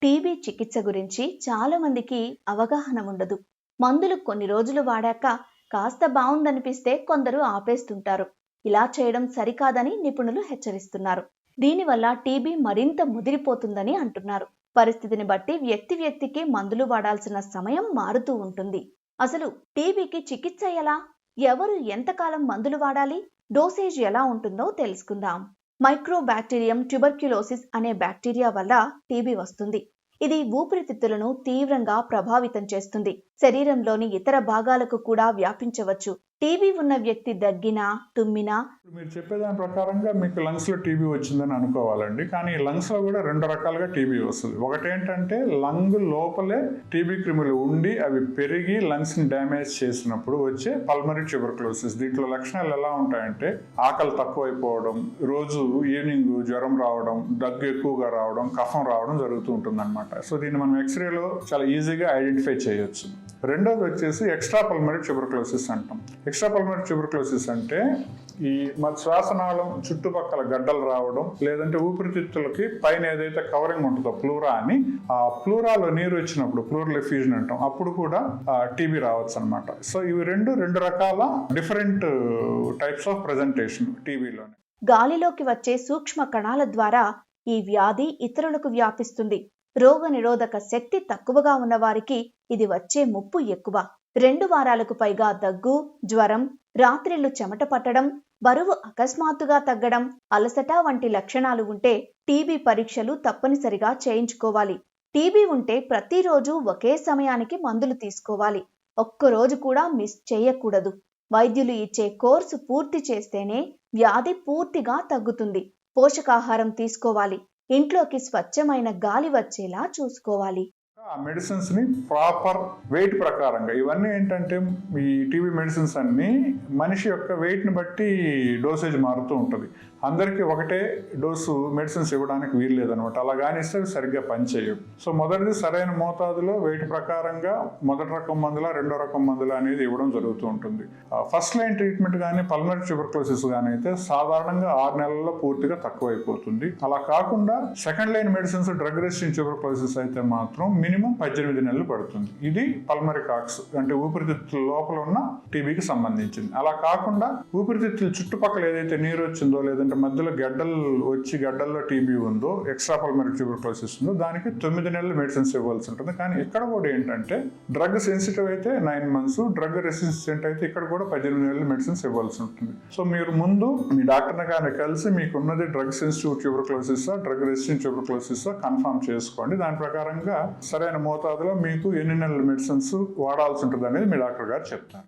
TB చికిత్స గురించి చాలా మందికి అవగాహన ఉండదు. మందులు కొన్ని రోజులు వాడాక కాస్త బాగుందనిపిస్తే కొందరు ఆపేస్తుంటారు. ఇలా చేయడం సరికాదని నిపుణులు హెచ్చరిస్తున్నారు. దీనివల్ల టీబీ మరింత ముదిరిపోతుందని అంటున్నారు. పరిస్థితిని బట్టి వ్యక్తికి మందులు వాడాల్సిన సమయం మారుతూ ఉంటుంది. అసలు టీబీకి చికిత్స ఎలా? ఎవరు ఎంతకాలం మందులు వాడాలి? డోసేజ్ ఎలా ఉంటుందో తెలుసుకుందాం. మైక్రోబాక్టీరియం ట్యూబర్క్యులోసిస్ అనే బ్యాక్టీరియా వల్ల టీబీ వస్తుంది. ఇది ఊపిరితిత్తులను తీవ్రంగా ప్రభావితం చేస్తుంది. శరీరంలోని ఇతర భాగాలకు కూడా వ్యాపించవచ్చు. టీబీ ఉన్న వ్యక్తి దగ్గినా, తుమ్మినా, మీరు చెప్పేదాని ప్రకారంగా మీకు లంగ్స్ లో టీబీ వచ్చిందని అనుకోవాలండి. కానీ లంగ్స్ లో కూడా రెండు రకాలుగా టీబీ వస్తుంది. ఒకటేంటంటే లంగ్ లోపలే టీబీ క్రిములు ఉండి అవి పెరిగి లంగ్స్ ని డ్యామేజ్ చేసినప్పుడు వచ్చే పల్మరీ ట్యూబర్క్యులోసిస్. దీంట్లో లక్షణాలు ఎలా ఉంటాయంటే ఆకలి తక్కువైపోవడం, రోజు ఈవినింగ్ జ్వరం రావడం, దగ్గు ఎక్కువగా రావడం, కఫం రావడం జరుగుతూ ఉంటుంది అనమాట. సో దీన్ని మనం ఎక్స్రేలో చాలా ఈజీగా ఐడెంటిఫై చేయొచ్చు. రెండోది వచ్చేసి ఎక్స్ట్రా పల్మరీ ట్యూబర్క్యులోసిస్ అంటాం. ఎక్స్ట్రా పల్మరీ ట్యూబర్క్యులోసిస్ అంటే ఈ మన శ్వాసనాళం చుట్టుపక్కల గడ్డలు రావడం, లేదంటే ఊపిరితిత్తులకి పైన ఏదైతే కవరింగ్ ఉంటుందో ప్లూరా అని, ఆ ప్లూరాలో నీరు వచ్చినప్పుడు ప్లూరల్ ఎఫ్యూజన్ అంటాం, అప్పుడు కూడా టీబీ రావచ్చు అనమాట. సో ఇవి రెండు రకాల డిఫరెంట్ టైప్స్ ఆఫ్ ప్రెజెంటేషన్ టీబీలోనే. గాలిలోకి వచ్చే సూక్ష్మ కణాల ద్వారా ఈ వ్యాధి ఇతరులకు వ్యాపిస్తుంది. రోగ నిరోధక శక్తి తక్కువగా ఉన్న వారికి ఇది వచ్చే ముప్పు ఎక్కువ. 2 వారాలకు పైగా దగ్గు, జ్వరం, రాత్రిళ్లు చెమట పట్టడం, బరువు అకస్మాత్తుగా తగ్గడం, అలసట వంటి లక్షణాలు ఉంటే టీబీ పరీక్షలు తప్పనిసరిగా చేయించుకోవాలి. టీబీ ఉంటే ప్రతిరోజు ఒకే సమయానికి మందులు తీసుకోవాలి. ఒక్కరోజు కూడా మిస్ చేయకూడదు. వైద్యులు ఇచ్చే కోర్సు పూర్తి చేస్తేనే వ్యాధి పూర్తిగా తగ్గుతుంది. పోషకాహారం తీసుకోవాలి. ఇంట్లోకి స్వచ్ఛమైన గాలి వచ్చేలా చూసుకోవాలి. ఆ మెడిసిన్స్ ని ప్రాపర్ వెయిట్ ప్రకారంగా, ఇవన్నీ ఏంటంటే ఈ టీబీ మెడిసిన్స్ అన్ని మనిషి యొక్క వెయిట్ ని బట్టి డోసేజ్ మారుతూ ఉంటుంది. అందరికీ ఒకటే డోసు మెడిసిన్స్ ఇవ్వడానికి వీలు లేదనమాట. అలా కానీ ఇస్తే సరిగ్గా పనిచేయవు. సో మొదటిది సరైన మోతాదులో వెయిట్ ప్రకారంగా మొదటి రకం మందుల, రెండో రకం మందుల అనేది ఇవ్వడం జరుగుతూ ఉంటుంది. ఫస్ట్ లైన్ ట్రీట్మెంట్ కానీ పల్మరీ ట్యూబర్క్యులోసిస్ కానీ అయితే సాధారణంగా 6 నెలల్లో పూర్తిగా తక్కువైపోతుంది. అలా కాకుండా second line medicines, drug resistant tuberculosis అయితే మాత్రం మినిమం 18 నెలలు పడుతుంది. ఇది పల్మరీ కాక్స్ అంటే ఊపిరితిత్తుల లోపల ఉన్న టీబీకి సంబంధించింది. అలా కాకుండా ఊపిరితిత్తుల చుట్టుపక్కల ఏదైతే నీరు వచ్చిందో, లేదంటే మధ్యలో గడ్డలు వచ్చి గడ్డల్లో టీబీ ఉందో, ఎక్స్ట్రా పల్మరీ ట్యూబర్క్యులోసిస్ ఉందో, దానికి 9 నెలలు మెడిసిన్స్ ఇవ్వాల్సి ఉంటుంది. కానీ ఇక్కడ కూడా ఏంటంటే డ్రగ్ సెన్సిటివ్ అయితే 9 మంత్స్, డ్రగ్ రెసిస్టెంట్ అయితే ఇక్కడ కూడా 18 నెలలు మెడిసిన్స్ ఇవ్వాల్సి ఉంటుంది. సో మీరు ముందు మీ డాక్టర్ని కానీ కలిసి మీకు ఉన్నది drug sensitive tuberculosis, drug resistant tuberculosis confirm చేసుకోండి. దాని ప్రకారంగా సరైన మోతాదులో మీకు ఎన్ని నెలల మెడిసిన్స్ వాడాల్సి ఉంటుంది అనేది మీ డాక్టర్ గారు చెప్తారు.